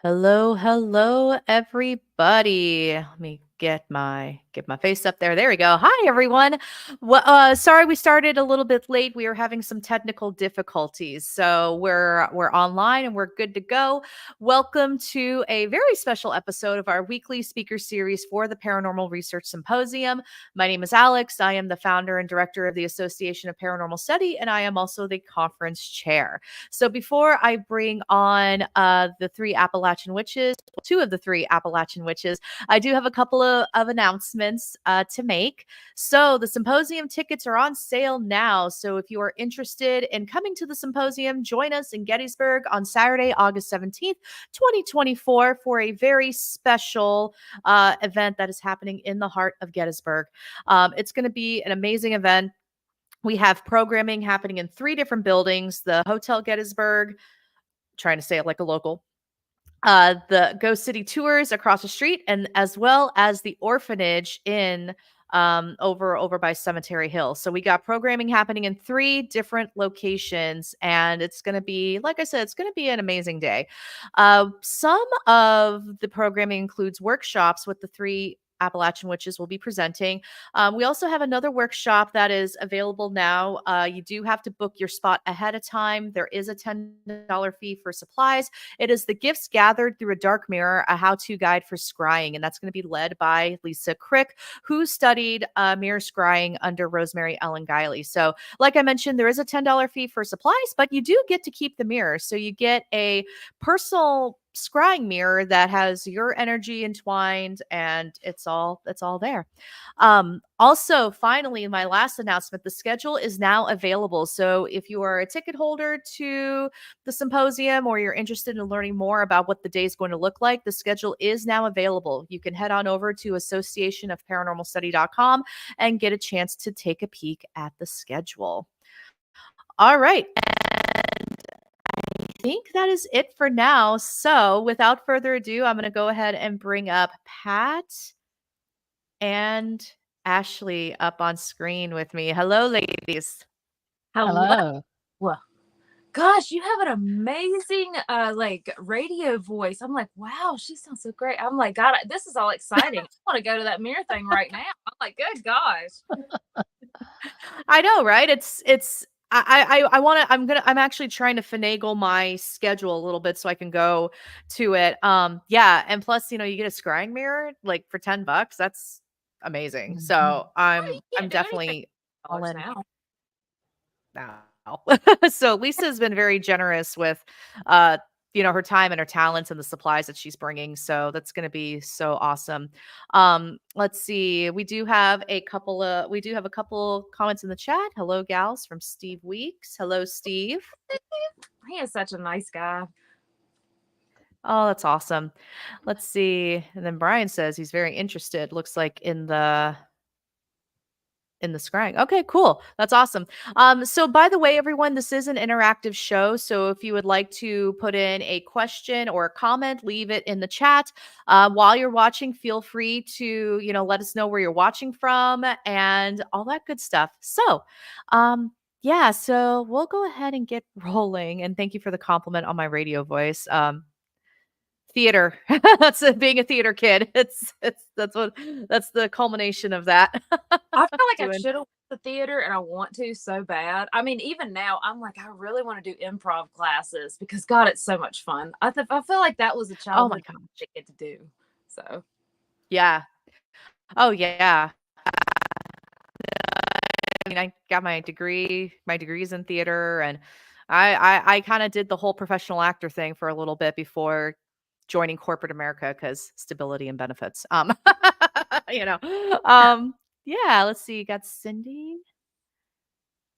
Hello, everybody. Let me get my face up there. There we go. Hi, everyone. Well, sorry we started a little bit late. We are having some technical difficulties, so we're online and we're good to go. Welcome to a very special episode of our weekly speaker series for the Paranormal Research Symposium. My name is Alex. I am the founder and director of the Association of Paranormal Study, and I am also the conference chair. So before I bring on the three Appalachian witches, two of the three Appalachian witches, I do have a couple of announcements to make. So the symposium tickets are on sale now. So if you are interested in coming to the symposium, join us in Gettysburg on Saturday, August 17th, 2024 for a very special event that is happening in the heart of Gettysburg. It's going to be an amazing event. We have programming happening in 3 different buildings: the Hotel Gettysburg, trying to say it like a local, the Ghost City Tours across the street, and as well as the orphanage in over by Cemetery Hill. So we got programming happening in 3 different locations, and it's going to be, like I said, it's going to be an amazing day. Some of the programming includes workshops with the 3 Appalachian Witches will be presenting. We also have another workshop that is available now. You do have to book your spot ahead of time. There is a $10 fee for supplies. It is the Gifts Gathered Through a Dark Mirror, a how-to guide for scrying, and that's going to be led by Lisa Crick, who studied mirror scrying under Rosemary Ellen Guiley. So, like I mentioned, there is a $10 fee for supplies, but you do get to keep the mirror. So you get a personal scrying mirror that has your energy entwined, and it's all there. Also, finally, my last announcement: the schedule is now available. So if you are a ticket holder to the symposium, or you're interested in learning more about what the day is going to look like, the schedule is now available. You can head on over to associationofparanormalstudy.com and get a chance to take a peek at the schedule. All right. I think that is it for now. So without further ado, I'm going to go ahead and bring up Pat and Ashley up on screen with me. Hello, ladies. Hello. Well, gosh, you have an amazing like radio voice. I'm like, wow, she sounds so great. I'm like, God, this is all exciting. I want to go to that mirror thing right now. I'm like, good gosh. I know, right? I want to, I'm actually trying to finagle my schedule a little bit so I can go to it. Yeah. And plus, you get a scrying mirror like for $10. That's amazing. Mhm. So Oh, you I'm can't do anything definitely all dollars in now. now. So Lisa's been very generous with her time and her talents and the supplies that she's bringing. So that's going to be so awesome. Let's see. We do have a couple comments in the chat. Hello, gals, from Steve Weeks. Hello, Steve. He is such a nice guy. Oh, that's awesome. Let's see. And then Brian says he's very interested. Looks like in the scrying. Okay, cool. That's awesome. So by the way, everyone, this is an interactive show. So if you would like to put in a question or a comment, leave it in the chat. While you're watching, feel free to, let us know where you're watching from and all that good stuff. So, yeah, so we'll go ahead and get rolling. And thank you for the compliment on my radio voice. Theater. That's being a theater kid. That's the culmination of that. I feel like I Doing should have went to the theater and I want to so bad. I mean, even now, I'm like, I really want to do improv classes because God, it's so much fun. I feel like that was a Oh my childhood gosh. to get to do. So Yeah. Oh yeah. I mean, I got my degrees in theater, and I kind of did the whole professional actor thing for a little bit before joining corporate America because stability and benefits. You know. Yeah, let's see. Got Cindy.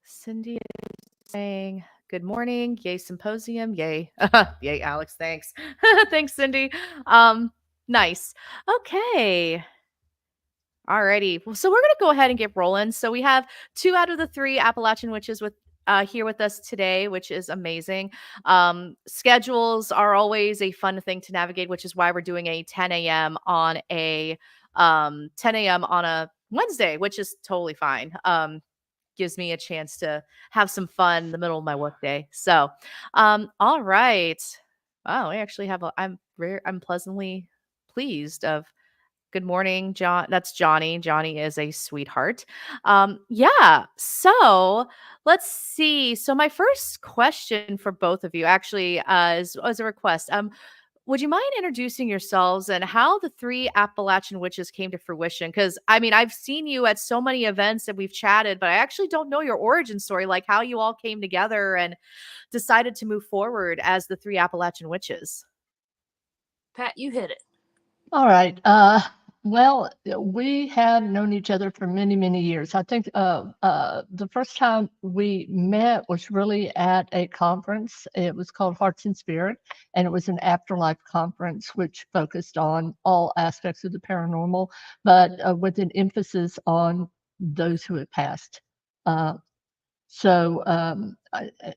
Cindy is saying good morning. Yay, symposium. Yay. Yay, Alex. Thanks. Thanks, Cindy. Nice. Okay. Alrighty. Well, so we're gonna go ahead and get rolling. So we have 2 out of the 3 Appalachian witches with here with us today, which is amazing. Schedules are always a fun thing to navigate, which is why we're doing a 10 a.m. on a 10 a.m. on a Wednesday, which is totally fine. Gives me a chance to have some fun in the middle of my workday. So, all right. Oh, I actually have I'm pleasantly pleased of good morning, John. That's Johnny. Johnny is a sweetheart. Yeah. So let's see. So my first question for both of you actually is as a request. Would you mind introducing yourselves and how the three Appalachian witches came to fruition? Because I mean, I've seen you at so many events and we've chatted, but I actually don't know your origin story, like how you all came together and decided to move forward as the three Appalachian witches. Pat, you hit it. All right. Well, we had known each other for many, many years. I think the first time we met was really at a conference. It was called Hearts and Spirit, and it was an afterlife conference which focused on all aspects of the paranormal, but with an emphasis on those who had passed. Uh,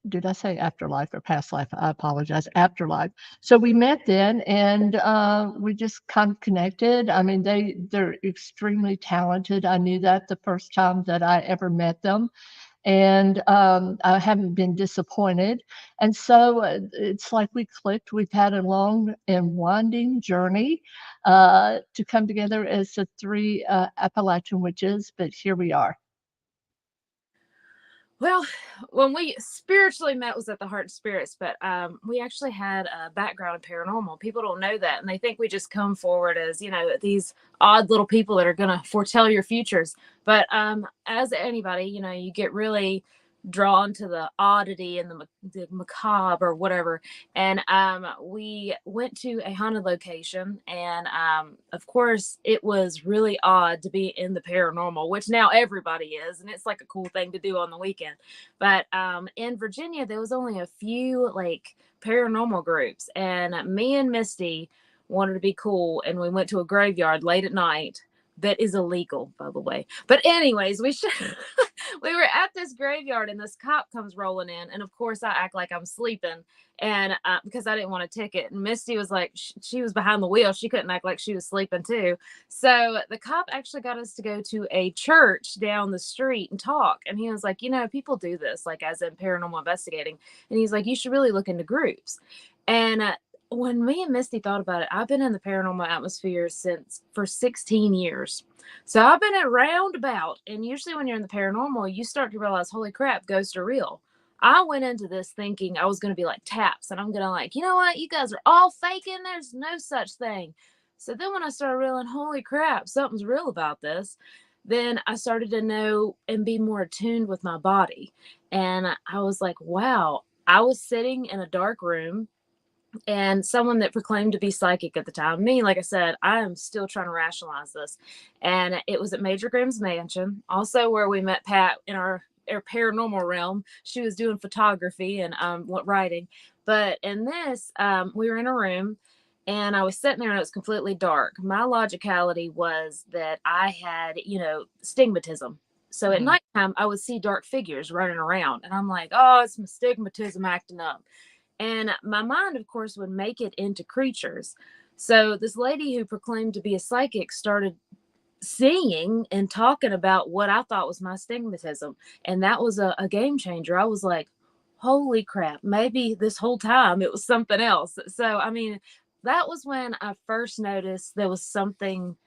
did I say afterlife or past life? I apologize. Afterlife. So we met then, and we just kind of connected. I mean, they're extremely talented. I knew that the first time that I ever met them, and I haven't been disappointed. And so it's like we clicked. We've had a long and winding journey to come together as the three Appalachian witches, but here we are. Well, when we spiritually met was at the Heart and Spirits, but we actually had a background in paranormal. People don't know that, and they think we just come forward as, you know, these odd little people that are going to foretell your futures. But as anybody, you know, you get really drawn to the oddity and the macabre or whatever. And we went to a haunted location, and of course it was really odd to be in the paranormal, which now everybody is, and it's like a cool thing to do on the weekend. But in Virginia there was only a few like paranormal groups, and me and Misty wanted to be cool, and we went to a graveyard late at night. That is illegal, by the way. But anyways, we should we were at this graveyard, and this cop comes rolling in, and of course I act like I'm sleeping, and because I didn't want a ticket. And Misty was like, she was behind the wheel, she couldn't act like she was sleeping too. So the cop actually got us to go to a church down the street and talk, and he was like, you know, people do this, like as in paranormal investigating, and he's like, you should really look into groups. And when me and Misty thought about it, I've been in the paranormal atmosphere for 16 years. So I've been around about, and usually when you're in the paranormal, you start to realize, holy crap, ghosts are real. I went into this thinking I was going to be like Taps, and I'm going to like, you know what, you guys are all faking. There's no such thing. So then when I started realizing, holy crap, something's real about this, then I started to know and be more attuned with my body. And I was like, wow, I was sitting in a dark room, and someone that proclaimed to be psychic at the time. Me, like I said, I am still trying to rationalize this. And it was at Major Graham's mansion, also where we met Pat in our paranormal realm. She was doing photography and writing. But in this, we were in a room, and I was sitting there, and it was completely dark. My logicality was that I had, you know, stigmatism. So at nighttime, I would see dark figures running around, and I'm like, oh, it's my stigmatism acting up. And my mind, of course, would make it into creatures. So this lady who proclaimed to be a psychic started singing and talking about what I thought was my stigmatism. And that was a game changer. I was like, holy crap, maybe this whole time it was something else. So, I mean, that was when I first noticed there was something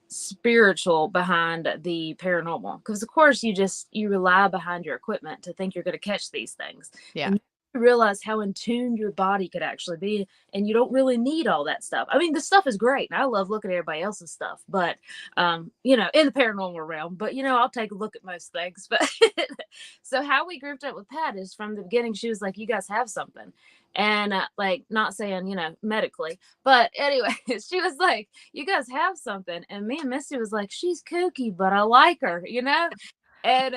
spiritual behind the paranormal, because of course you rely behind your equipment to think you're going to catch these things. Yeah. And you realize how in tune your body could actually be, and you don't really need all that stuff. I mean, the stuff is great, and I love looking at everybody else's stuff, but you know, in the paranormal realm, but you know, I'll take a look at most things. But so how we grouped up with Pat is, from the beginning she was like, you guys have something. And like, not saying, you know, medically, but anyway, she was like, you guys have something. And me and Misty was like, she's kooky, but I like her, you know. And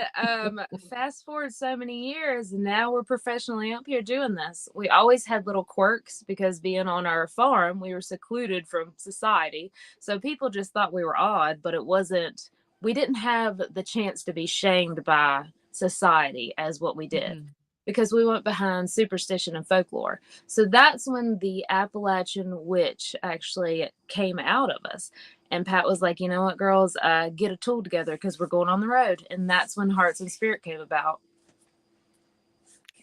fast forward so many years, and now we're professionally up here doing this. We always had little quirks, because being on our farm, we were secluded from society, so people just thought we were odd, but it wasn't. We didn't have the chance to be shamed by society as what we did, because we went behind superstition and folklore. So that's when the Appalachian witch actually came out of us. And Pat was like, you know what, girls, get a tool together, because we're going on the road. And that's when Hearts and Spirit came about.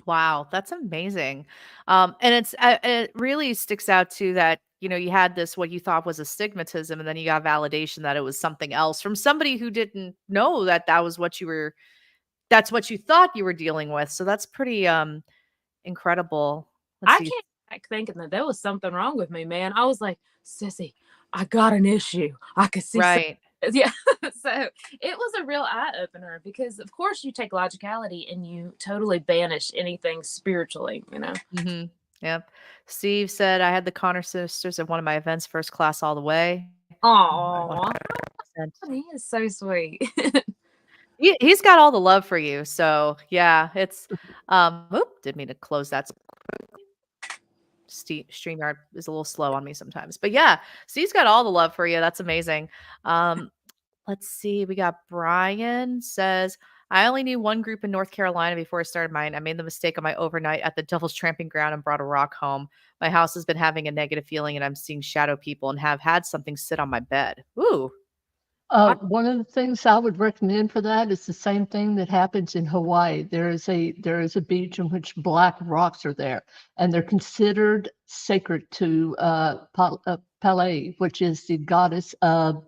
Wow, that's amazing. And it really sticks out to that, you had this what you thought was astigmatism, and then you got validation that it was something else from somebody who didn't know that that was what you were that's what you thought you were dealing with. So that's pretty incredible. Let's I see. can't back thinking that there was something wrong with me, man. I was like, Sissy, I got an issue. I could see Right. yeah. So it was a real eye opener because, of course, you take logicality and you totally banish anything spiritually, you know? Mhm. Yep. Steve said, "I had the Connor sisters at one of my events, first class all the way." Aw, 100%. he is so sweet. He's got all the love for you. So, yeah, it's didn't mean to close that. StreamYard is a little slow on me sometimes. But yeah, Steve's got all the love for you. That's amazing. Um, let's see. We got Brian says, I only knew one group in North Carolina before I started mine. I made the mistake on my overnight at the Devil's Tramping Ground and brought a rock home. My house has been having a negative feeling and I'm seeing shadow people and have had something sit on my bed. Ooh. One of the things I would recommend for that is the same thing that happens in Hawaii. There is a beach in which black rocks are there, and they're considered sacred to Pele, which is the goddess of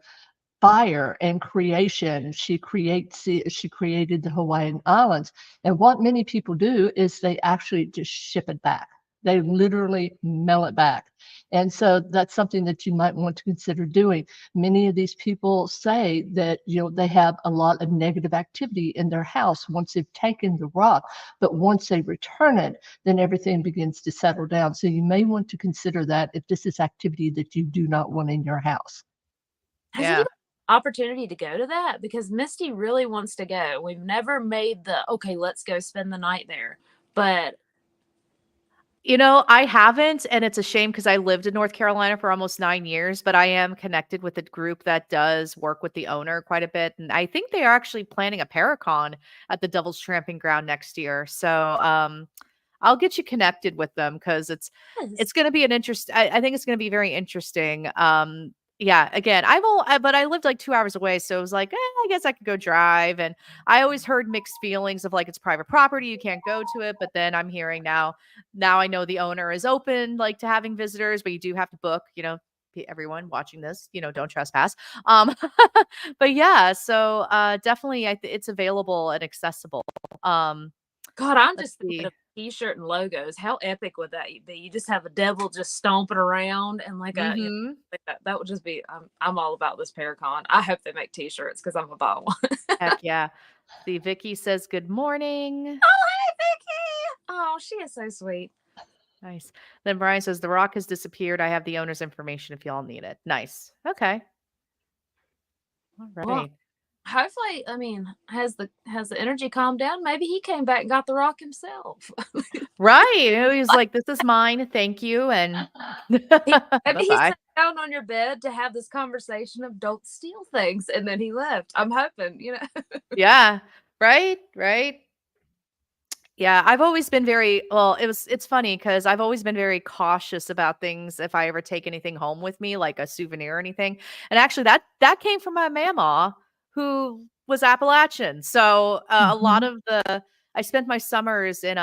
fire and creation. She created the Hawaiian Islands, and what many people do is they actually just ship it back. They literally mail it back. And so that's something that you might want to consider doing. Many of these people say that, they have a lot of negative activity in their house once they've taken the rock, but once they return it, then everything begins to settle down. So you may want to consider that if this is activity that you do not want in your house. Has anybody opportunity to go to that? Because Misty really wants to go. We've never made okay, let's go spend the night there. But I haven't, and it's a shame because I lived in North Carolina for almost 9 years, but I am connected with a group that does work with the owner quite a bit. And I think they are actually planning a Paracon at the Devil's Tramping Ground next year. So I'll get you connected with them because it's going to be an interest. I think it's going to be very interesting. Yeah, again, but I lived like 2 hours away, so it was like, I guess I could go drive. And I always heard mixed feelings of like it's private property, you can't go to it. But then I'm hearing now I know the owner is open like to having visitors, but you do have to book. Everyone watching this, don't trespass. But yeah, so definitely, it's available and accessible. God, I'm Let's just thinking see. of t-shirt and logos. How epic would that be? You just have a devil just stomping around and like Mhm. that would just be. I'm all about this Paracon. I hope they make t-shirts because I'm gonna buy one. Heck yeah. See, Vicky says good morning. Oh, hey, Vicky. Oh, she is so sweet. Nice. Then Brian says the rock has disappeared. I have the owner's information if y'all need it. Nice. Okay. All right. Well, hopefully, I mean, has the energy calmed down? Maybe he came back and got the rock himself. Right. He was like, "This is mine. Thank you." And Maybe he bye-bye. sat down on your bed to have this conversation of don't steal things, and then he left. I'm hoping, Yeah. Right. Right. Yeah, I've always been it's funny because I've always been very cautious about things if I ever take anything home with me, like a souvenir or anything. And actually that came from my mama who was Appalachian. So a lot Mhm. of I spent my summers in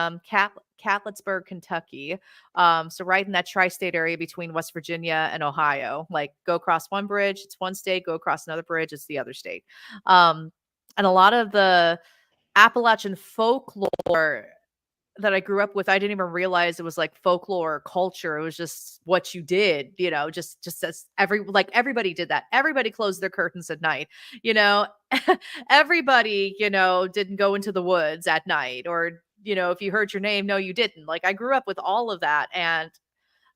Catlettsburg, Kentucky. So right in that tri-state area between West Virginia and Ohio. Like go across one bridge, it's one state, go across another bridge, it's the other state. And a lot of the Appalachian folklore that I grew up with, I didn't even realize it was like folklore or culture. It was just what you did, just as everybody did that. Everybody closed their curtains at night, you know. Everybody, didn't go into the woods at night or, if you heard your name, no, you didn't. Like I grew up with all of that and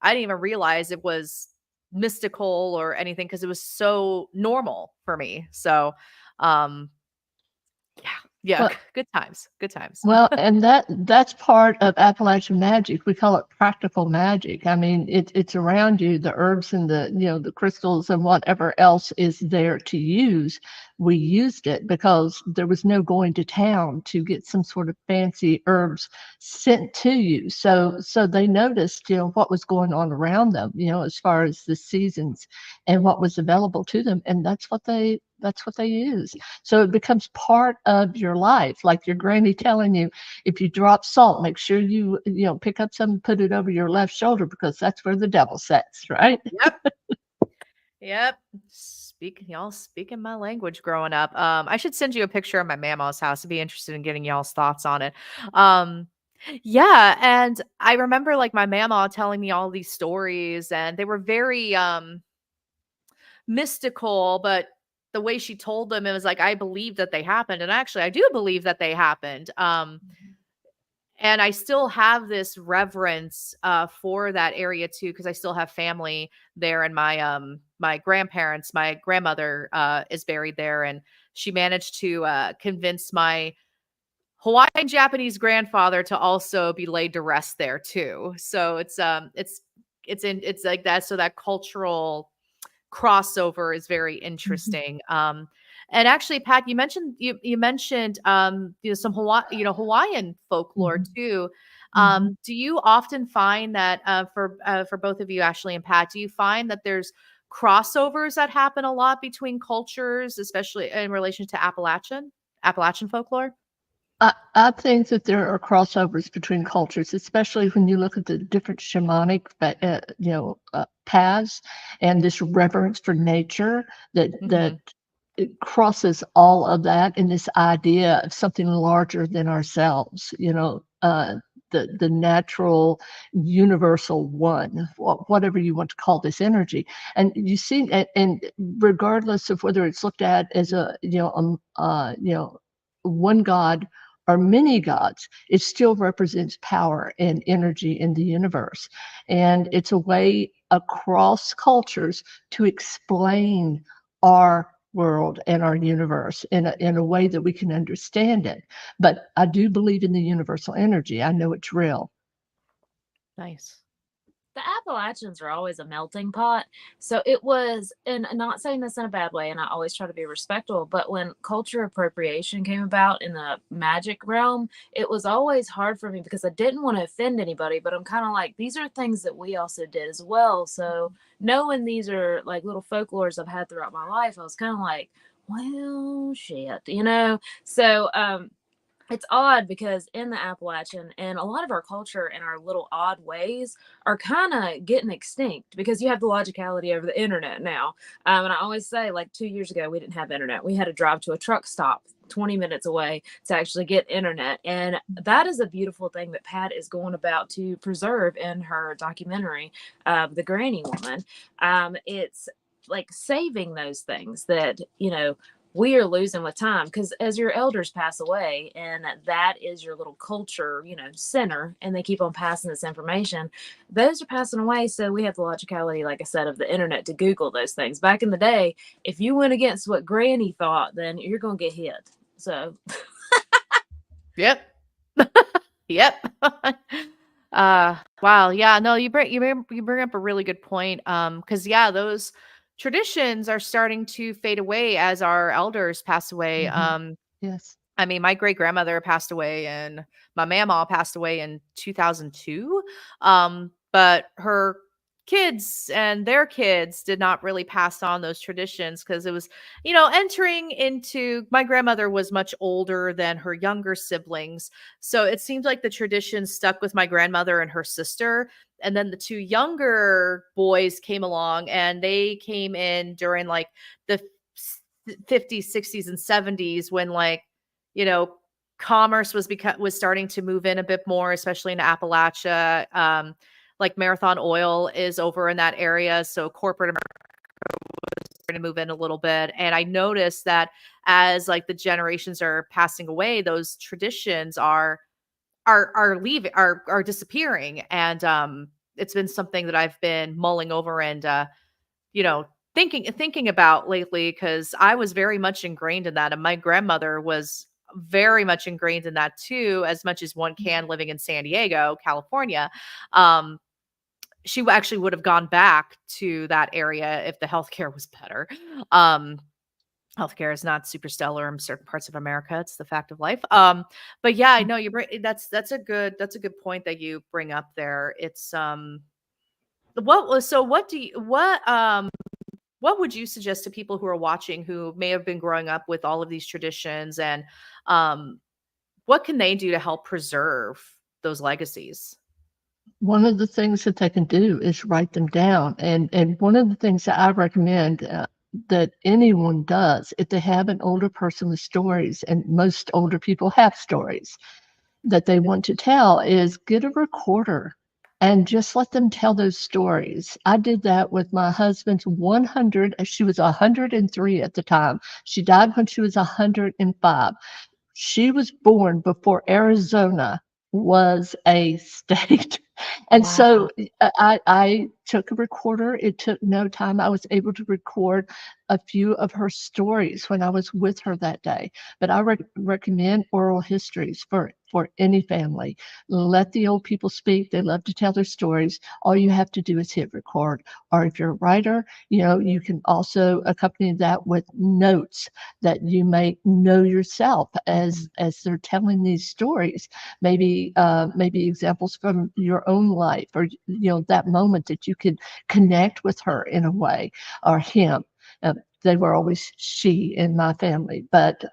I didn't even realize it was mystical or anything because it was so normal for me. So, um, yeah. Yeah. Well, Good times. Good times. Well, and that's part of Appalachian magic. We call it practical magic. I mean, it's around you, the herbs and the crystals and whatever else is there to use. we used it because there was no going to town to get some sort of fancy herbs sent to you. So they noticed, what was going on around them, as far as the seasons and what was available to them, and that's what they use. So it becomes part of your life, like your granny telling you, if you drop salt, make sure you pick up some and put it over your left shoulder because that's where the devil sits, right? Yep. Yep. Y'all speaking my language growing up. I should send you a picture of my mama's house. I'd be interested in getting y'all's thoughts on it. Um, yeah, and I remember like my mama telling me all these stories, and they were very mystical, but the way she told them, it was like I believe that they happened, and actually I do believe that they happened. And I still have this reverence for that area too, because I still have family there, and my grandparents, my grandmother is buried there, and she managed to convince my Hawaiian Japanese grandfather to also be laid to rest there too. So it's like that. So that cultural crossover is very interesting. And actually, Pat, you mentioned some Hawaiian folklore too. Do you often find that for both of you, Ashley and Pat, do you find that there's crossovers that happen a lot between cultures, especially in relation to Appalachian folklore? I think that there are crossovers between cultures, especially when you look at the different shamanic, paths and this reverence for nature that it crosses all of that, and this idea of something larger than ourselves. The natural, universal one, whatever you want to call this energy, and you see, and regardless of whether it's looked at as one god or many gods, it still represents power and energy in the universe. And it's a way across cultures to explain our world and our universe in a way that we can understand it. But I do believe in the universal energy. I know it's real. Nice. The Appalachians are always a melting pot. So it was, and I'm not saying this in a bad way, and I always try to be respectful, but when culture appropriation came about in the magic realm, it was always hard for me because I didn't want to offend anybody, but I'm kind of like, these are things that we also did as well. So knowing these are like little folklores I've had throughout my life, I was kind of like, well, shit, So, it's odd because in the Appalachian and a lot of our culture and our little odd ways are kind of getting extinct because you have the logicality over the internet now. And I always say, like 2 years ago, we didn't have internet. We had to drive to a truck stop 20 minutes away to actually get internet. And that is a beautiful thing that Pat is going about to preserve in her documentary, The Granny Woman. It's like saving those things that, we are losing with time, because as your elders pass away and that is your little culture, center, and they keep on passing this information, those are passing away. So we have the logicality, like I said, of the internet to Google those things. Back in the day, if you went against what Granny thought, then you're going to get hit. So. Yep. Yep. Wow. Yeah, no, you bring up a really good point. Because those traditions are starting to fade away as our elders pass away. Yes. I mean, my great grandmother passed away and my mama passed away in 2002. But her kids and their kids did not really pass on those traditions because it was, entering into, my grandmother was much older than her younger siblings. So it seemed like the tradition stuck with my grandmother and her sister. And then the two younger boys came along, and they came in during like the 50s, 60s, and 70s when commerce was starting to move in a bit more, especially in Appalachia. Like Marathon Oil is over in that area, so corporate America was starting to move in a little bit. And I noticed that as like the generations are passing away, those traditions are leaving, are disappearing. And it's been something that I've been mulling over and thinking about lately, because I was very much ingrained in that, and my grandmother was very much ingrained in that too, as much as one can living in San Diego, California. She actually would have gone back to that area if the healthcare was better. healthcare is not super stellar in certain parts of America. It's the fact of life. But yeah, I know you bring that's a good point that you bring up there. It's what would you suggest to people who are watching who may have been growing up with all of these traditions, and what can they do to help preserve those legacies? One of the things that they can do is write them down. And one of the things that I recommend that anyone does, if they have an older person with stories, and most older people have stories that they want to tell, is get a recorder and just let them tell those stories. I did that with my husband's 100. She was 103 at the time. She died when she was 105. She was born before Arizona was a state. And Wow. so I took a recorder. It took no time. I was able to record a few of her stories when I was with her that day. But I recommend oral histories for any family. Let the old people speak. They love to tell their stories. All you have to do is hit record. Or if you're a writer, you can also accompany that with notes that you may know yourself as they're telling these stories. Maybe examples from your own life, or that moment that you could connect with her in a way, or him. They were always she in my family, but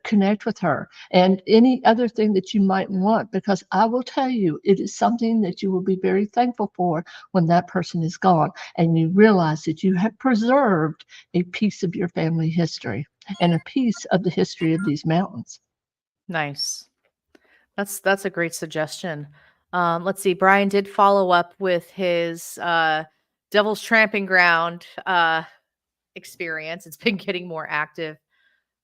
connect with her, and any other thing that you might want, because I will tell you, it is something that you will be very thankful for when that person is gone, and you realize that you have preserved a piece of your family history and a piece of the history of these mountains. Nice. That's a great suggestion. Let's see. Brian did follow up with his Devil's Tramping Ground experience. It's been getting more active,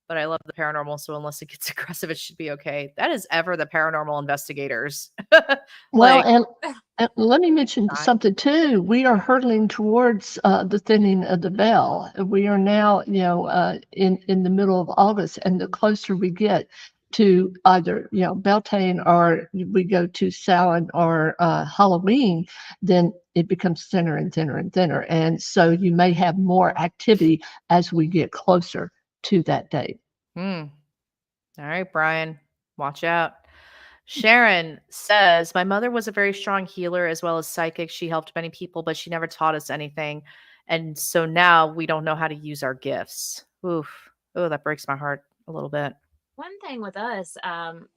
but I love the paranormal, so unless it gets aggressive, it should be okay. That is ever the paranormal investigators. Well, Like, and let me mention Right. something too. We are hurtling towards the thinning of the veil. We are now, in the middle of August, and the closer we get to either, Beltane, or we go to Samhain, or Halloween, then it becomes thinner and thinner and thinner. And so you may have more activity as we get closer to that date. All right, Brian, watch out. Sharon says, my mother was a very strong healer as well as psychic. She helped many people, but she never taught us anything. And so now we don't know how to use our gifts. Oof. Oh, that breaks my heart a little bit. One thing with us,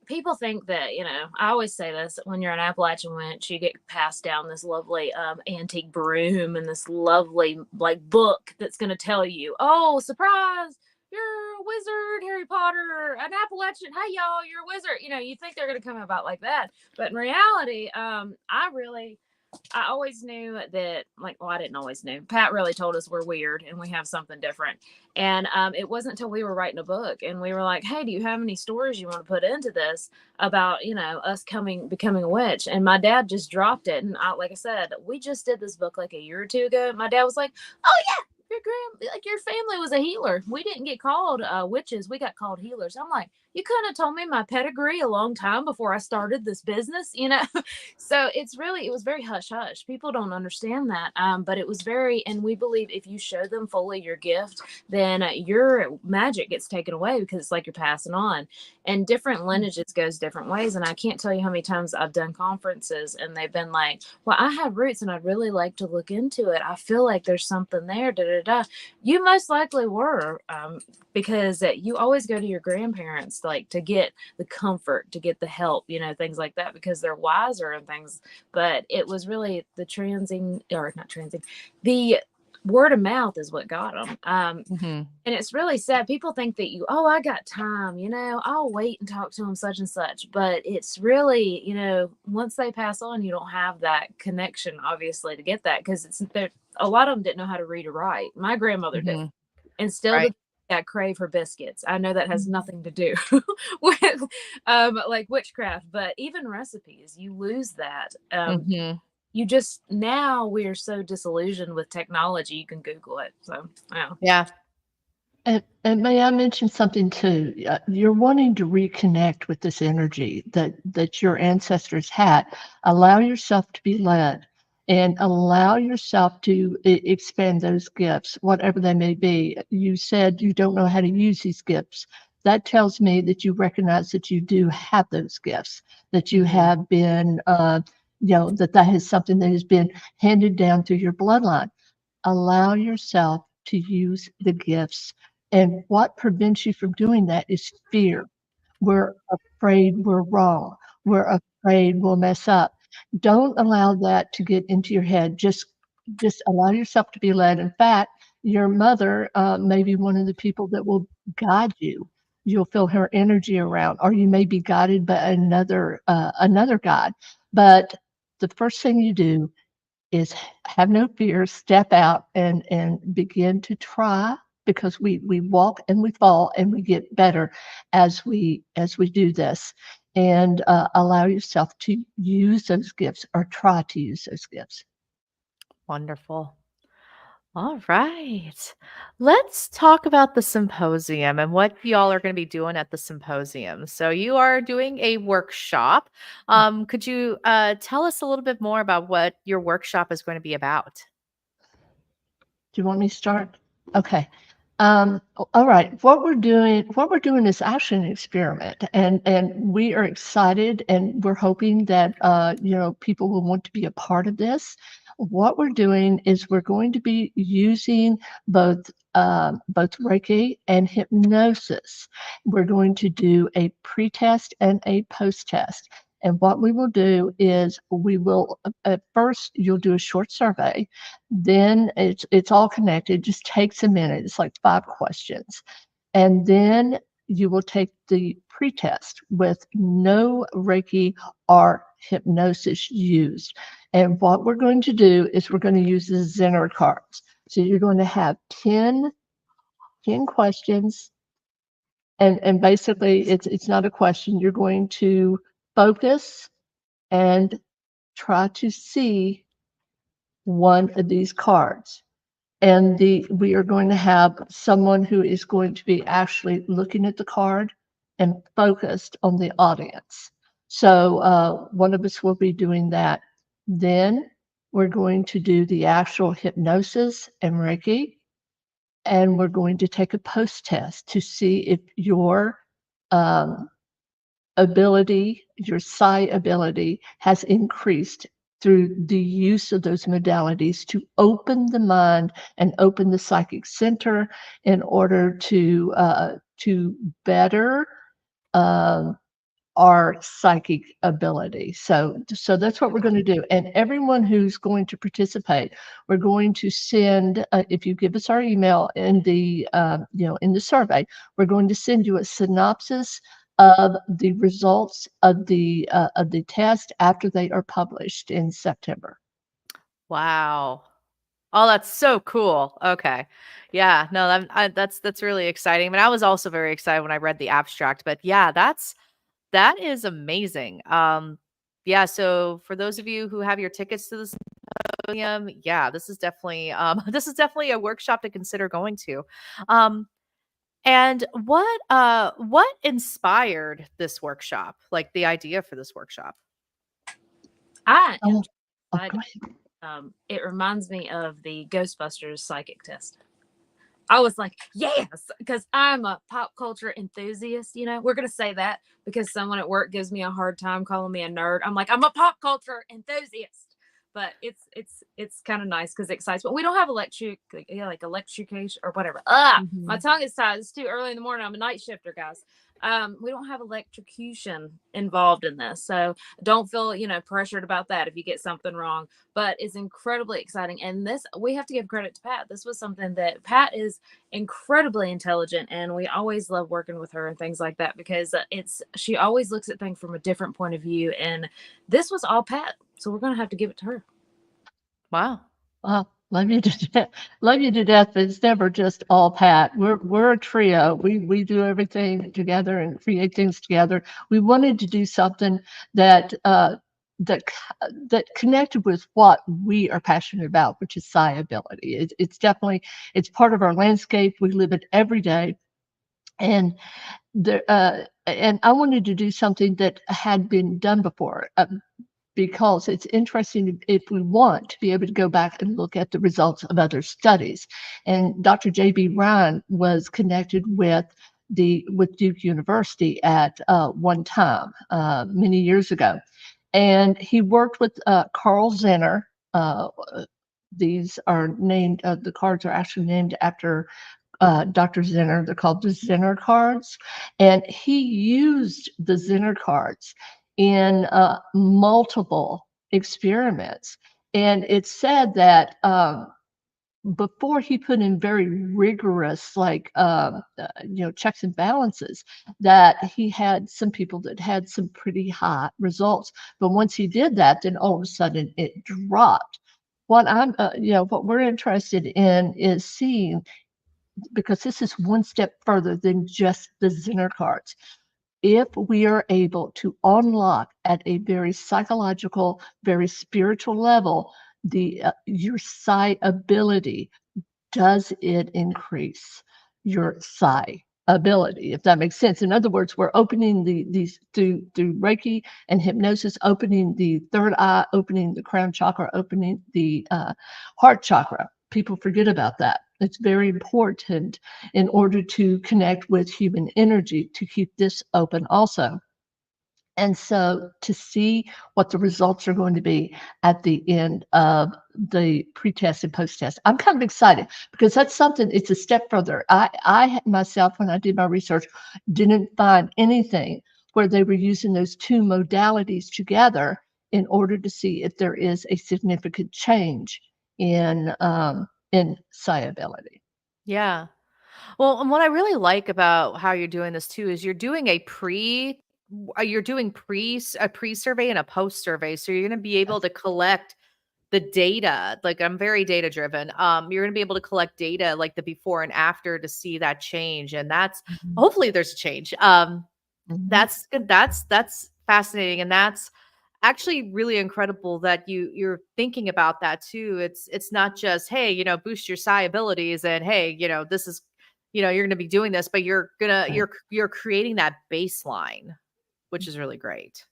people think that, I always say this, when you're an Appalachian witch, you get passed down this lovely antique broom and this lovely book that's going to tell you, oh, surprise, you're a wizard, Harry Potter, an Appalachian, hey y'all, you're a wizard. You think they're going to come about like that. But in reality, I always knew that, I didn't always know. Pat really told us we're weird and we have something different. And it wasn't until we were writing a book and we were like, hey, do you have any stories you want to put into this about, us becoming a witch? And my dad just dropped it. And like I said, we just did this book like a year or two ago. My dad was like, oh yeah, your family was a healer. We didn't get called witches. We got called healers. I'm like, you couldn't have told me my pedigree a long time before I started this business, So it was very hush hush. People don't understand that. But it was and we believe if you show them fully your gift, then your magic gets taken away because it's like you're passing on. And different lineages goes different ways. And I can't tell you how many times I've done conferences and they've been like, well, I have roots and I'd really like to look into it. I feel like there's something there. You most likely were, because you always go to your grandparents to get the comfort, to get the help, things like that, because they're wiser and things. But it was really the the word of mouth is what got them. And it's really sad. People think that I got time, I'll wait and talk to them such and such. But it's really, once they pass on, you don't have that connection, obviously, to get that, because a lot of them didn't know how to read or write. My grandmother did. And still Right. I crave her biscuits. I know that has nothing to do with witchcraft, but even recipes, you lose that. You just, now we are so disillusioned with technology, you can Google it. So Yeah. And may I mention something too? You're wanting to reconnect with this energy that your ancestors had. Allow yourself to be led. and allow yourself to expand those gifts, whatever they may be. You said you don't know how to use these gifts. That tells me that you recognize that you do have those gifts, that you have been, that is something that has been handed down through your bloodline. Allow yourself to use the gifts. And what prevents you from doing that is fear. We're afraid we're wrong. We're afraid we'll mess up. Don't allow that to get into your head. Just allow yourself to be led. In fact, your mother may be one of the people that will guide you. You'll feel her energy around, or you may be guided by another guide. But the first thing you do is have no fear, step out and begin to try, because we walk and we fall and we get better as we do this. And allow yourself to use those gifts, or try to use those gifts. Wonderful. All right. Let's talk about the symposium and what y'all are going to be doing at the symposium. So you are doing a workshop. Could you tell us a little bit more about what your workshop is going to be about? Do you want me to start? Okay. All right. What we're doing is actually an experiment, and we are excited, and we're hoping that people will want to be a part of this. What we're doing is we're going to be using both Reiki and hypnosis. We're going to do a pre-test and a post-test. And what we will do is we will, at first, you'll do a short survey. Then it's all connected. It just takes a minute. It's like 5 questions. And then you will take the pretest with no Reiki or hypnosis used. And what we're going to do is we're going to use the Zener cards. So you're going to have 10 questions. And basically, it's not a question. You're going to focus and try to see one of these cards. And we are going to have someone who is going to be actually looking at the card and focused on the audience. So one of us will be doing that. Then we're going to do the actual hypnosis and Reiki. And we're going to take a post test to see if your ability, your psi ability, has increased through the use of those modalities to open the mind and open the psychic center in order to better our psychic ability. So that's what we're going to do. And everyone who's going to participate, we're going to send, if you give us our email in the in the survey, we're going to send you a synopsis of the results of the test after they are published in September. Wow. Oh, that's so cool. Okay. Yeah, no, that's really exciting. I mean, I was also very excited when I read the abstract, but yeah, that is amazing. Yeah, so for those of you who have your tickets to the symposium, yeah, this is definitely this is definitely a workshop to consider going to. And what inspired this workshop? Like the idea for this workshop? I am Oh, excited. go ahead. It reminds me of the Ghostbusters psychic test. I was like, yes, because I'm a pop culture enthusiast. We're going to say that because someone at work gives me a hard time calling me a nerd. I'm like, I'm a pop culture enthusiast. But it's kind of nice because it excites. But we don't have electrocution or whatever. My tongue is tied. It's too early in the morning. I'm a night shifter, guys. We don't have electrocution involved in this, so don't feel pressured about that if you get something wrong. But it's incredibly exciting, and this, we have to give credit to Pat. This was something that Pat is incredibly intelligent, and we always love working with her and things like that because she always looks at things from a different point of view, and this was all Pat, so we're gonna have to give it to her. Wow. Well, love you to death. Love you to death, but it's never just all Pat. We're a trio. We do everything together and create things together. We wanted to do something that that connected with what we are passionate about, which is psi ability. It's definitely, it's part of our landscape. We live it every day, and and I wanted to do something that had been done before. because it's interesting if we want to be able to go back and look at the results of other studies. And Dr. J.B. Ryan was connected with Duke University at one time many years ago, and he worked with Carl Zenner. These are named. The cards are actually named after Dr. Zenner. They're called the Zenner cards, and he used the Zenner cards in multiple experiments. And it's said that before he put in very rigorous, checks and balances, that he had some people that had some pretty high results. But once he did that, then all of a sudden it dropped. What we're interested in is seeing, because this is one step further than just the Zenner cards. If we are able to unlock at a very psychological, very spiritual level, your psi ability, does it increase your psi ability, if that makes sense? In other words, we're opening these through Reiki and hypnosis, opening the third eye, opening the crown chakra, opening the heart chakra. People forget about that. It's very important in order to connect with human energy to keep this open also. And so to see what the results are going to be at the end of the pre-test and post-test, I'm kind of excited because that's something, it's a step further. I myself, when I did my research, didn't find anything where they were using those two modalities together in order to see if there is a significant change in psi ability. Yeah. Well, and what I really like about how you're doing this too is you're doing a pre-survey and a post survey. So you're going to be able Yes. to collect the data. Like, I'm very data driven. You're going to be able to collect data like the before and after to see that change, and that's Mhm. hopefully there's a change. Mhm. That's good. That's fascinating, and that's actually really incredible that you're thinking about that too. It's not just, hey, boost your psi abilities, and hey, this is, you're going to be doing this, but Right. you're creating that baseline, which is really great.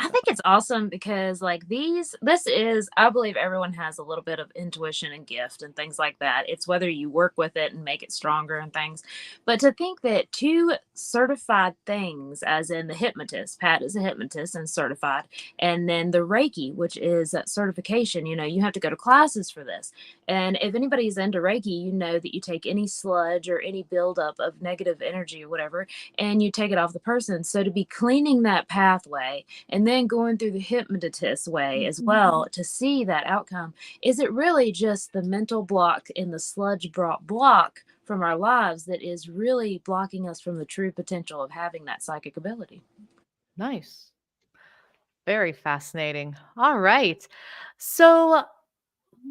I think it's awesome because this is, I believe everyone has a little bit of intuition and gift and things like that. It's whether you work with it and make it stronger and things. But to think that two certified things, as in the hypnotist, Pat is a hypnotist and certified, and then the Reiki, which is that certification, you have to go to classes for this. And if anybody's into Reiki, you know that you take any sludge or any buildup of negative energy or whatever, and you take it off the person. So to be cleaning that pathway and then going through the hypnotist way as well to see that outcome, is it really just the mental block in the sludge block from our lives that is really blocking us from the true potential of having that psychic ability? Nice. Very fascinating. All right. So,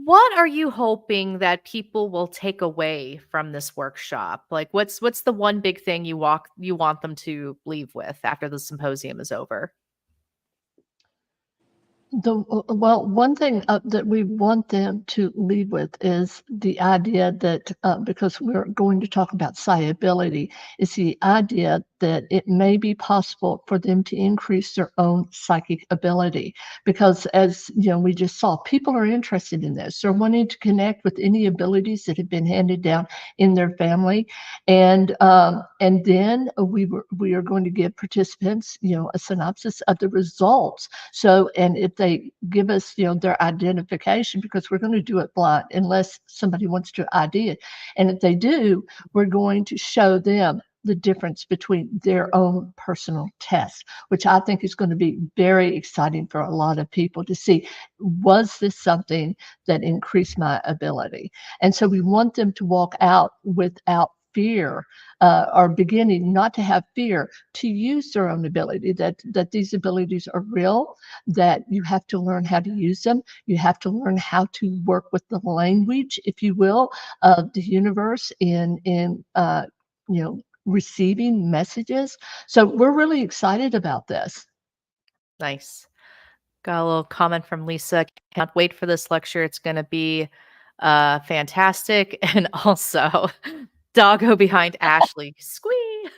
what are you hoping that people will take away from this workshop? Like, what's the one big thing you want them to leave with after the symposium is over? Well, one thing that we want them to lead with is the idea that because we're going to talk about psi ability, is the idea that it may be possible for them to increase their own psychic ability. Because as we just saw, people are interested in this. They're wanting to connect with any abilities that have been handed down in their family, and then we are going to give participants a synopsis of the results. So, and if they give us, their identification, because we're going to do it blind unless somebody wants to ID it. And if they do, we're going to show them the difference between their own personal test, which I think is going to be very exciting for a lot of people to see. Was this something that increased my ability? And so we want them to walk out without fear, or beginning not to have fear, to use their own ability, that these abilities are real, that you have to learn how to use them. You have to learn how to work with the language, if you will, of the universe in receiving messages. So we're really excited about this. Nice. Got a little comment from Lisa. Can't wait for this lecture. It's going to be fantastic. And also, doggo behind Ashley. Squee.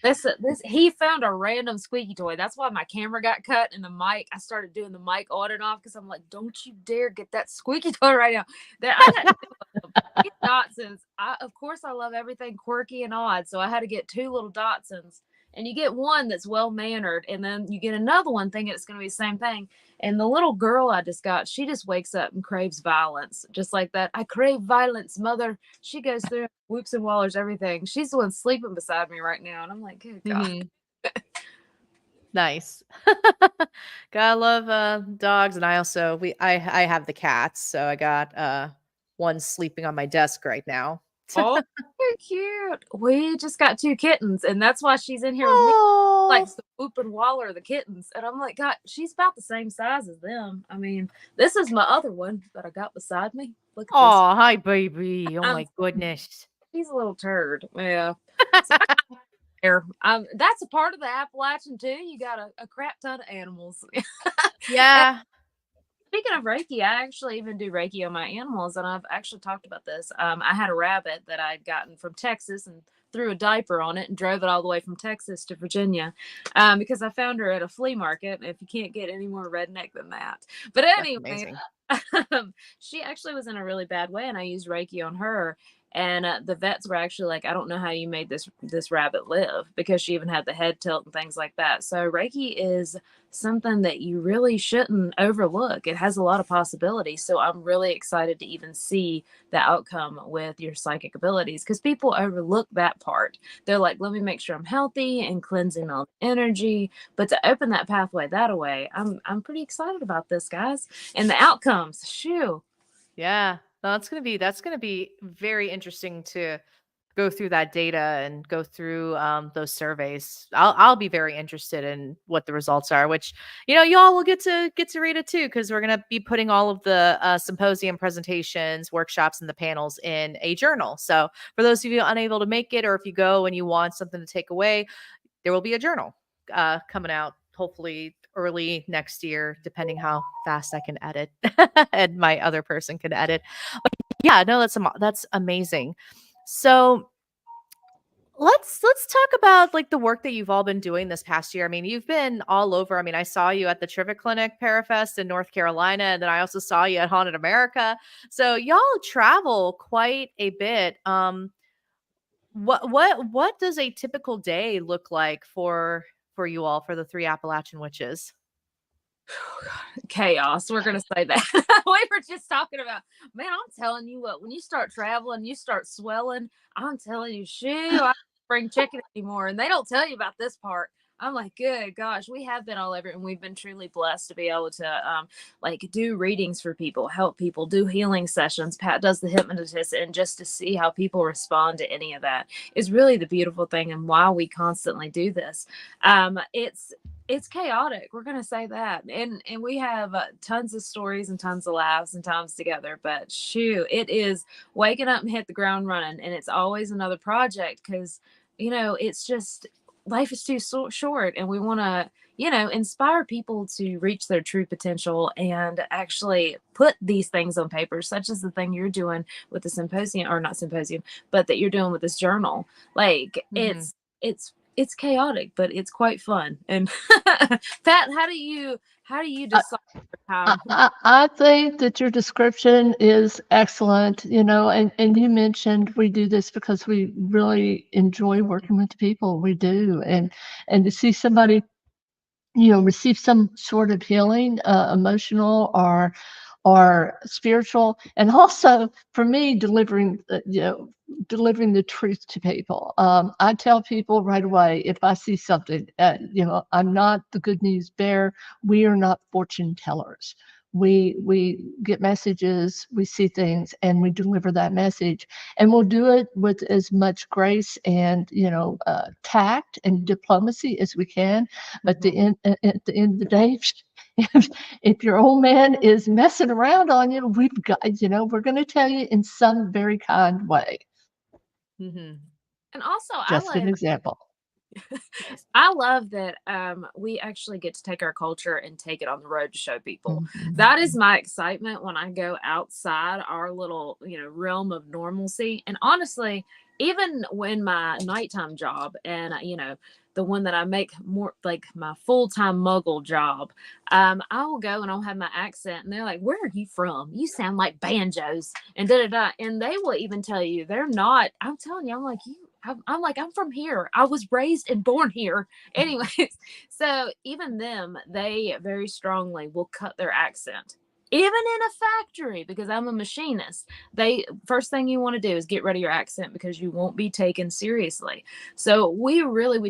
This he found a random squeaky toy. That's why my camera got cut and the mic. I started doing the mic on and off because I'm like, don't you dare get that squeaky toy right now. That I got two Dachshunds. Of course, I love everything quirky and odd, so I had to get two little Dachshunds. And you get one that's well mannered, and then you get another one thinking it's going to be the same thing. And the little girl I just got, she just wakes up and craves violence, just like that. I crave violence, mother. She goes through whoops and wallers, everything. She's the one sleeping beside me right now, and I'm like, good God. Mhm. Nice. Gotta love dogs, and I also I have the cats, so I got one sleeping on my desk right now. Oh, so cute. We just got two kittens, and that's why she's in here with me. Oh, Like the whoop and waller, the kittens. And I'm like, God, she's about the same size as them. I mean, this is my other one that I got beside me. Look at oh, hi, baby. Oh Um, my goodness. this. She's a little turd. Yeah. So that's a part of the Appalachian too. You got a crap ton of animals. Yeah. Speaking of Reiki, I actually even do Reiki on my animals, and I've actually talked about this. I had a rabbit that I'd gotten from Texas and threw a diaper on it and drove it all the way from Texas to Virginia because I found her at a flea market. If you can't get any more redneck than that. But That's anyway, amazing. she actually was in a really bad way, and I used Reiki on her. And the vets were actually like, I don't know how you made this rabbit live, because she even had the head tilt and things like that. So Reiki is something that you really shouldn't overlook. It has a lot of possibilities. So I'm really excited to even see the outcome with your psychic abilities, because people overlook that part. They're like, let me make sure I'm healthy and cleansing all the energy. But to open that pathway that way, I'm pretty excited about this, guys. And the outcomes, shoo. Yeah. No, that's gonna be very interesting to go through that data and go through those surveys. I'll be very interested in what the results are, which y'all will get to read it too, because we're gonna be putting all of the symposium presentations, workshops, and the panels in a journal. So for those of you unable to make it, or if you go and you want something to take away, there will be a journal coming out hopefully early next year, depending how fast I can edit and my other person can edit. But yeah, no, that's amazing. So let's talk about like the work that you've all been doing this past year. I mean, you've been all over. I mean, I saw you at the Trivia Clinic Parafest in North Carolina, and then I also saw you at Haunted America. So y'all travel quite a bit. What does a typical day look like for you all, for the three Appalachian Witches? Chaos. We're gonna say that. We were just talking about, man, I'm telling you what, when you start traveling, you start swelling. I'm telling you, shoo, I don't bring chicken anymore. And they don't tell you about this part. I'm like, good gosh, we have been all over, and we've been truly blessed to be able to like do readings for people, help people, do healing sessions. Pat does the hypnotist, and just to see how people respond to any of that is really the beautiful thing, and why we constantly do this. It's chaotic. We're gonna say that, and we have tons of stories and tons of laughs and times together. But shoo, it is waking up and hit the ground running, and it's always another project, because it's just life is too short, and we want to inspire people to reach their true potential and actually put these things on paper, such as the thing you're doing with the symposium, or not symposium, but that you're doing with this journal. Like it's chaotic, but it's quite fun. And Pat, how do you decide how? I think that your description is excellent, and you mentioned we do this because we really enjoy working with people. We do. And to see somebody, receive some sort of healing, emotional or spiritual, and also for me, delivering the truth to people. I tell people right away if I see something. I'm not the good news bearer. We are not fortune tellers. We get messages, we see things, and we deliver that message, and we'll do it with as much grace and tact and diplomacy as we can. But at the end of the day, if your old man is messing around on you, we've got, we're going to tell you in some very kind way. Mm-hmm. And also, Just an example. I love that we actually get to take our culture and take it on the road to show people. Mhm. That is my excitement when I go outside our little, realm of normalcy. And honestly, even when my nighttime job and, the one that I make more like my full-time muggle job, I will go and I'll have my accent and they're like, where are you from? You sound like banjos and da da da. And they will even tell you they're not. I'm telling you, I'm like, I'm like, I'm from here. I was raised and born here. Anyways, so even them, they very strongly will cut their accent. Even in a factory, because I'm a machinist, first thing you want to do is get rid of your accent because you won't be taken seriously. So we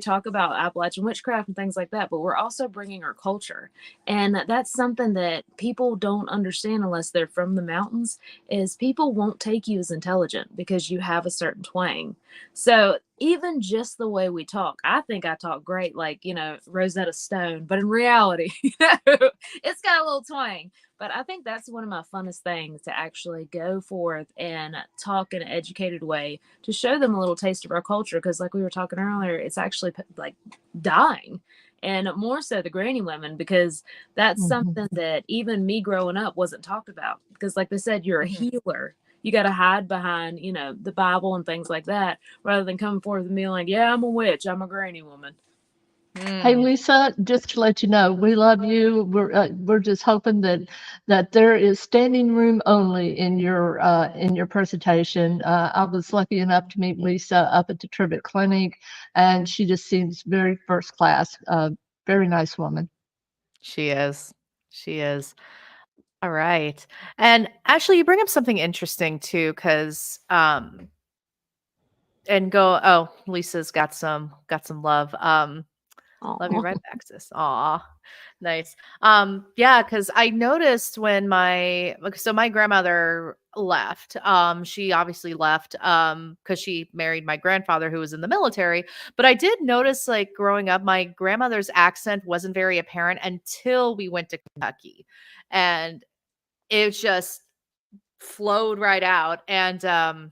talk about Appalachian witchcraft and things like that, but we're also bringing our culture. And that's something that people don't understand unless they're from the mountains, is people won't take you as intelligent because you have a certain twang. So even just the way we talk, I think I talk great, like, Rosetta Stone, but in reality, it's got a little twang. But I think that's one of my funnest things, to actually go forth and talk in an educated way to show them a little taste of our culture. Because like we were talking earlier, it's actually like dying, and more so the granny women, because that's something that even me growing up wasn't talked about. Because like they said, you're a healer. You got to hide behind, the Bible and things like that, rather than coming forth and being like, yeah, I'm a witch. I'm a granny woman. Hey, Lisa, just to let you know, we love you. We're just hoping that there is standing room only in your presentation. I was lucky enough to meet Lisa up at the Tribbett Clinic, and she just seems very first class. Very nice woman. She is. She is. All right. And actually, you bring up something interesting too, because Lisa's got some love. Love you right back, sis. Aw, nice. Yeah, because I noticed when my grandmother left. She obviously left because she married my grandfather who was in the military. But I did notice, like, growing up, my grandmother's accent wasn't very apparent until we went to Kentucky. And it just flowed right out. And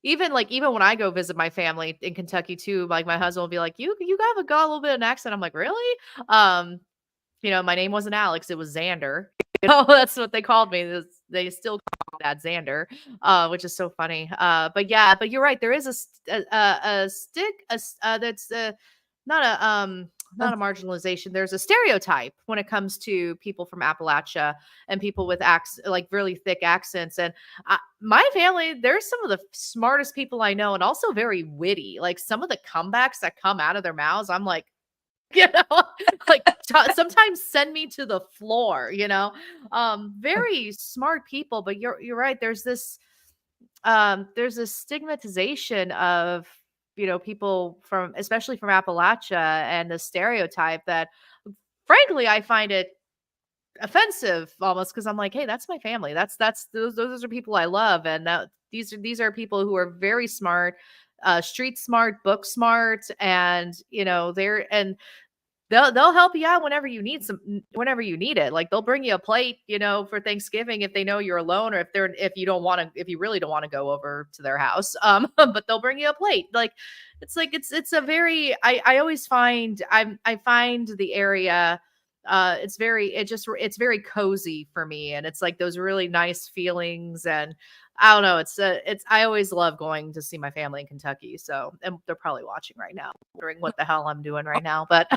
even when I go visit my family in Kentucky too, like, my husband will be like, you got a little bit of an accent. I'm like, really? My name wasn't Alex, it was Xander. That's what they called me. They still call me that, Xander, which is so funny. But you're right. There is a stick, that's not a marginalization. There's a stereotype when it comes to people from Appalachia and people with like really thick accents. And my family, they're some of the smartest people I know, and also very witty. Like, some of the comebacks that come out of their mouths, I'm like, like, sometimes send me to the floor. Very smart people. But you're right. There's this stigmatization of people especially from Appalachia, and the stereotype that, frankly, I find it offensive almost, because I'm like, hey, that's my family. Those are people I love, and these are people who are very smart, street smart, book smart, and they'll help you out whenever you need it. Like, they'll bring you a plate, for Thanksgiving if they know you're alone, or if you really don't want to go over to their house. But they'll bring you a plate. Like, it's a very, I always find, I find the area, it's very cozy for me, and it's like those really nice feelings. And I don't know, I always love going to see my family in Kentucky. So, and they're probably watching right now, wondering what the hell I'm doing right now, but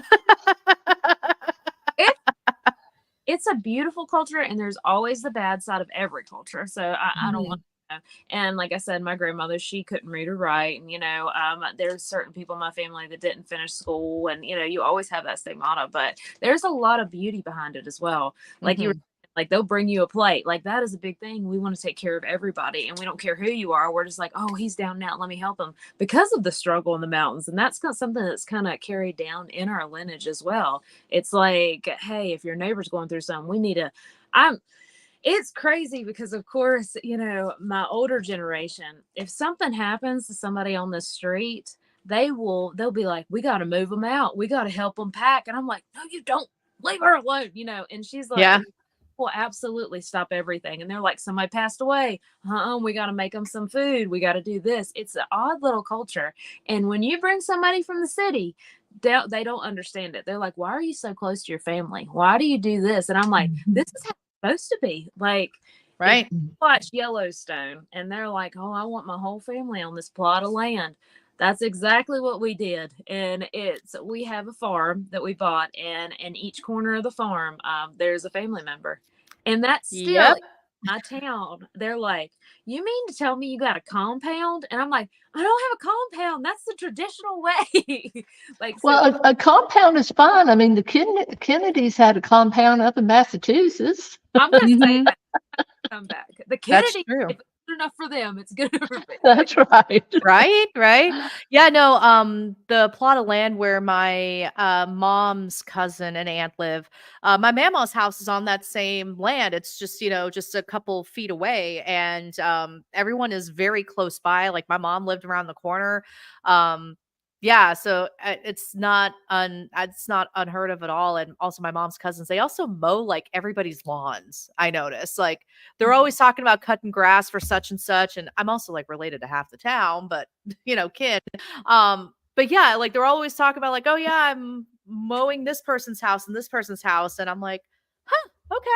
It's a beautiful culture, and there's always the bad side of every culture. So I don't want to know. And like I said, my grandmother, she couldn't read or write. And, there's certain people in my family that didn't finish school. And, you always have that stigmata, but there's a lot of beauty behind it as well. Like you were like, they'll bring you a plate. Like, that is a big thing. We want to take care of everybody, and we don't care who you are. We're just like, oh, he's down now, let me help him, because of the struggle in the mountains. And that's something that's kind of carried down in our lineage as well. It's like, hey, if your neighbor's going through something, it's crazy because, of course, my older generation, if something happens to somebody on the street, they'll be like, we got to move them out. We got to help them pack. And I'm like, no, you don't, leave her alone, and she's like, yeah, will absolutely stop everything. And they're like, somebody passed away. We got to make them some food. We got to do this. It's an odd little culture. And when you bring somebody from the city, they don't understand it. They're like, why are you so close to your family? Why do you do this? And I'm like, this is how it's supposed to be. Like, Right. Watch Yellowstone and they're like, oh, I want my whole family on this plot of land. That's exactly what we did. And we have a farm that we bought, and in each corner of the farm, there's a family member. And that's still Yep. my town. They're like, you mean to tell me you got a compound? And I'm like, I don't have a compound. That's the traditional way. Like, so Well, a compound is fine. I mean, the Kennedys had a compound up in Massachusetts. I'm going to say Mhm. that come back. The That's Kennedy, true. if it's good enough for them, it's good enough for me. That's right. Right. Yeah, no, the plot of land where my mom's cousin and aunt live, my mama's house is on that same land. It's just, just a couple feet away, and everyone is very close by. Like my mom lived around the corner. Yeah, so it's not unheard of at all. And also my mom's cousins, they also mow like everybody's lawns. I notice. Like they're always talking about cutting grass for such and such. And I'm also like related to half the town, but kid. But yeah, like they're always talking about like, oh yeah, I'm mowing this person's house and this person's house. And I'm like, huh, okay.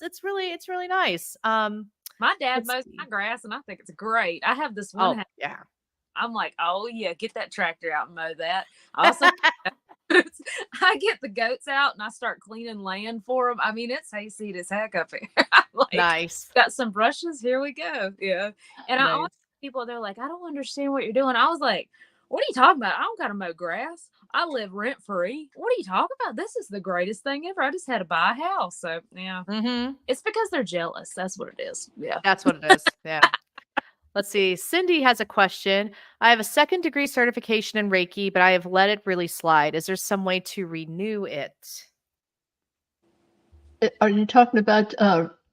It's really nice. My dad Let's mows see. my grass, and I think it's great. I have this one Oh house. yeah. I'm like, oh yeah, get that tractor out and mow that. I also I get the goats out and I start cleaning land for them. I mean, it's hayseed as heck up here. I'm like, Nice. got some brushes. Here we go. Yeah. And I always Nice. people, they're like, I don't understand what you're doing. I was like, what are you talking about? I don't gotta mow grass. I live rent free. What are you talking about? This is the greatest thing ever. I just had to buy a house. So yeah. Mm-hmm. It's because they're jealous. That's what it is. Yeah. That's what it is. Yeah. Let's see. Cindy has a question. I have a 2nd degree certification in Reiki, but I have let it really slide. Is there some way to renew it? Are you talking about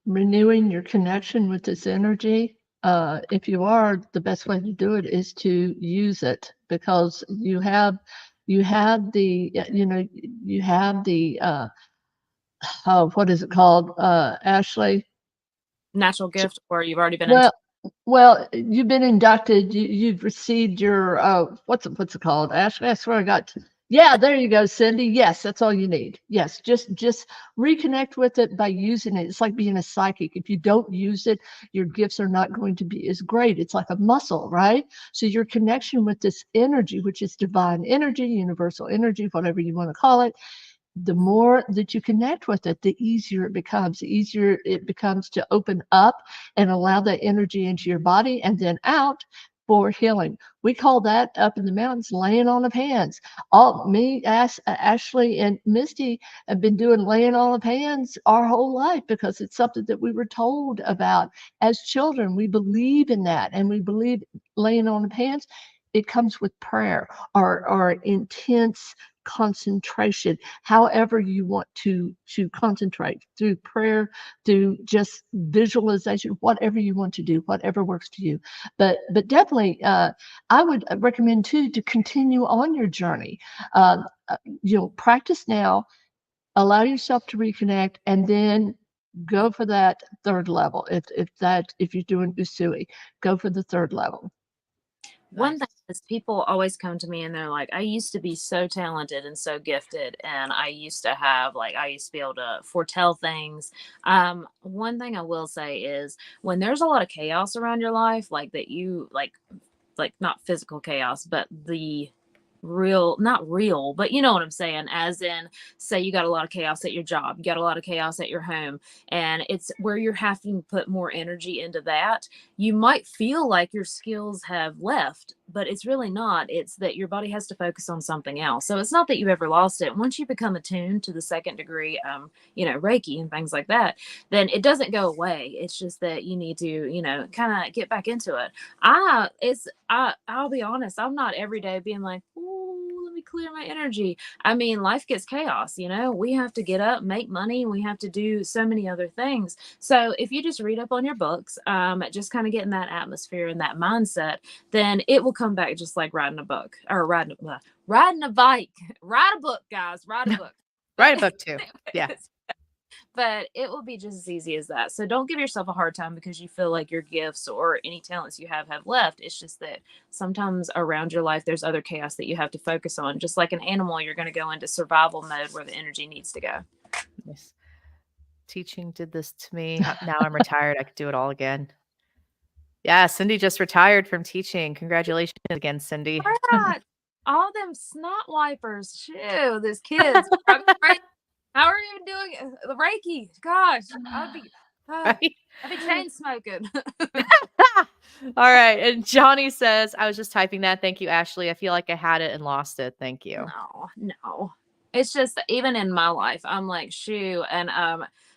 renewing your connection with this energy? If you are, the best way to do it is to use it, because you have the what is it called, Ashley? Natural gift, or you've already been Well, you've been inducted. You've received your what's it called, Ashley? I swear I got. Yeah, there you go, Cindy. Yes, that's all you need. Yes, just reconnect with it by using it. It's like being a psychic. If you don't use it, your gifts are not going to be as great. It's like a muscle, right? So your connection with this energy, which is divine energy, universal energy, whatever you want to call it, the more that you connect with it, the easier it becomes. The easier it becomes to open up and allow that energy into your body and then out for healing. We call that up in the mountains laying on of hands. Ashley, and Misty have been doing laying on of hands our whole life because it's something that we were told about as children. We believe in that, and we believe laying on of hands. It comes with prayer or intense concentration, however you want to concentrate, through prayer, through just visualization, whatever you want to do, whatever works for you. But definitely, I would recommend too to continue on your journey. Practice now, allow yourself to reconnect, and then go for that 3rd level. If you're doing Usui, go for the 3rd level. One thing is, people always come to me and they're like, I used to be so talented and so gifted, and I used to be able to foretell things. One thing I will say is, when there's a lot of chaos around your life, like that, you like not physical chaos, but the not real, but you know what I'm saying, as in, say you got a lot of chaos at your job, you got a lot of chaos at your home, and it's where you're having to put more energy into that. You might feel like your skills have left, but it's really not. It's that your body has to focus on something else. So it's not that you've ever lost it. Once you become attuned to the 2nd degree, Reiki and things like that, then it doesn't go away. It's just that you need to, kind of get back into it. I'll be honest, I'm not every day being like, oh, let me clear my energy. I mean, life gets chaos, we have to get up, make money, we have to do so many other things. So if you just read up on your books, just kind of get in that atmosphere and that mindset, then it will come back just like riding a book, or riding a bike. Write a book, guys. Write a book. Write a book too. Yeah. But it will be just as easy as that. So don't give yourself a hard time because you feel like your gifts or any talents you have left. It's just that sometimes around your life, there's other chaos that you have to focus on. Just like an animal, you're going to go into survival mode where the energy needs to go. Yes. Teaching did this to me. Now I'm retired. I could do it all again. Yeah, Cindy just retired from teaching. Congratulations again, Cindy. God, all them snot wipers. Shoo, these kids. How are you even doing the Reiki? Gosh, I'd be Right? chain smoking. All right. And Johnny says, I was just typing that. Thank you, Ashley. I feel like I had it and lost it. Thank you. No. It's just even in my life, I'm like, shoo. And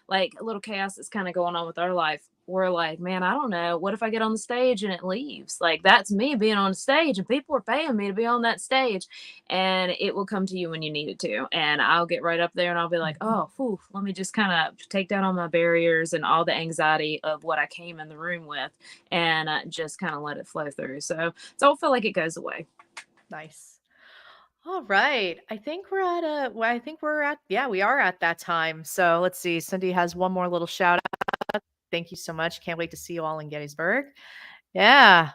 like a little chaos is kind of going on with our life. We're like, man, I don't know. What if I get on the stage and it leaves? Like, that's me being on stage and people are paying me to be on that stage. And it will come to you when you need it to. And I'll get right up there and I'll be like, oh, whew, let me just kind of take down all my barriers and all the anxiety of what I came in the room with and just kind of let it flow through. So don't feel like it goes away. Nice. All right. I think we are at that time. So let's see. Cindy has one more little shout out. Thank you so much. Can't wait to see you all in Gettysburg. Yeah.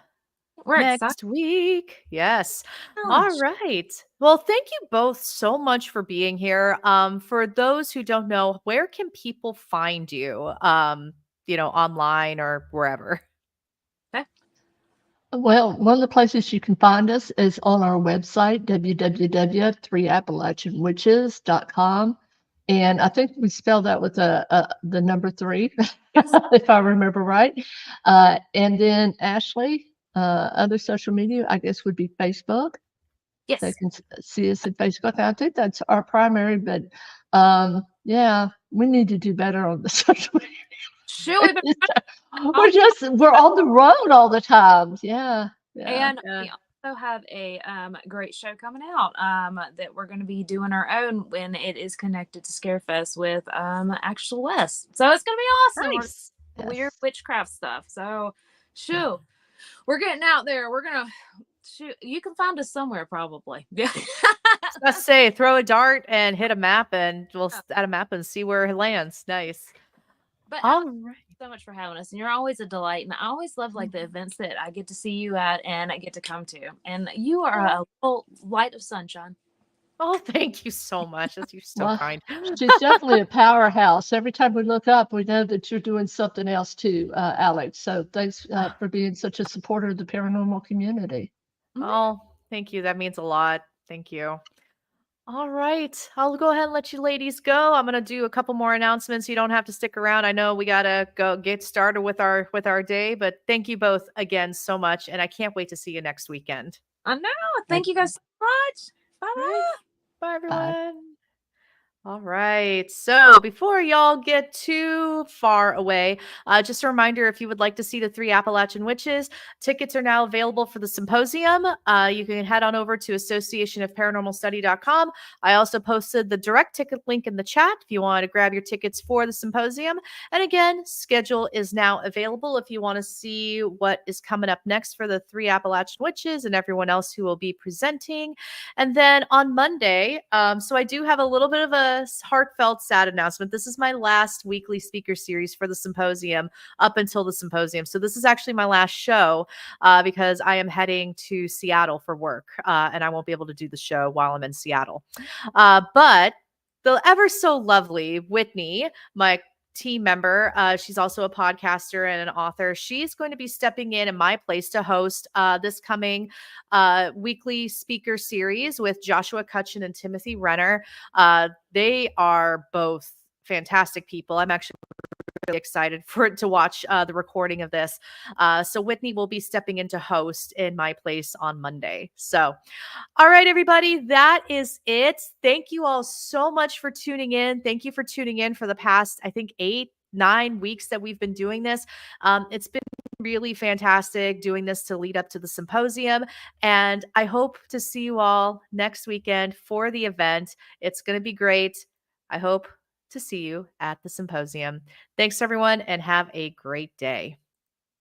We're Next excited. week. Yes. All Gosh. right. Well, thank you both so much for being here. For those who don't know, where can people find you? Online or wherever. Well, one of the places you can find us is on our website, www.3appalachianwitches.com. And I think we spelled that with the number 3, Yes. if I remember right. And then Ashley, other social media, I guess, would be Facebook. Yes. They can see us at Facebook. I think that's our primary, but yeah, we need to do better on the social media. Sure, we've been We're on the road all the time. Yeah. And we also have a great show coming out that we're going to be doing our own when it is connected to Scarefest with Actual West. So it's going to be awesome. Nice. Weird witchcraft stuff. So, shoo, we're getting out there. We're going to shoot. You can find us somewhere probably. Yeah. Let's say throw a dart and hit a map, and we'll add a map and see where it lands. Nice. But all Alex, right. thank you so much for having us, and you're always a delight. And I always love like the events that I get to see you at and I get to come to. And you are a little light of sunshine. Oh, thank you so much. You're so kind. She's definitely a powerhouse. Every time we look up, we know that you're doing something else too, Alex. So thanks for being such a supporter of the paranormal community. Oh, thank you. That means a lot. Thank you. All right. I'll go ahead and let you ladies go. I'm going to do a couple more announcements. You don't have to stick around. I know we got to go get started with our day, but thank you both again so much. And I can't wait to see you next weekend. I know. Thank you guys so much. Bye-bye. Bye, everyone. All right. So before y'all get too far away, just a reminder, if you would like to see the 3 Appalachian Witches, tickets are now available for the Symposium. You can head on over to associationofparanormalstudy.com. I also posted the direct ticket link in the chat if you want to grab your tickets for the Symposium. And again, schedule is now available if you want to see what is coming up next for the 3 Appalachian Witches and everyone else who will be presenting. And then on Monday, so I do have a little bit of a heartfelt, sad announcement. This is my last weekly speaker series for the Symposium up until the Symposium. So this is actually my last show because I am heading to Seattle for work and I won't be able to do the show while I'm in Seattle. But the ever so lovely Whitney, my team member, she's also a podcaster and an author. She's going to be stepping in my place to host this coming weekly speaker series with Joshua Cutchin and Timothy Renner. They are both fantastic people. I'm actually really excited to watch the recording of this. So Whitney will be stepping in to host in my place on Monday. So, all right, everybody, that is it. Thank you all so much for tuning in. Thank you for tuning in for the past, I think, 8-9 weeks that we've been doing this. It's been really fantastic doing this to lead up to the Symposium. And I hope to see you all next weekend for the event. It's going to be great. I hope to see you at the Symposium. Thanks, everyone, and have a great day.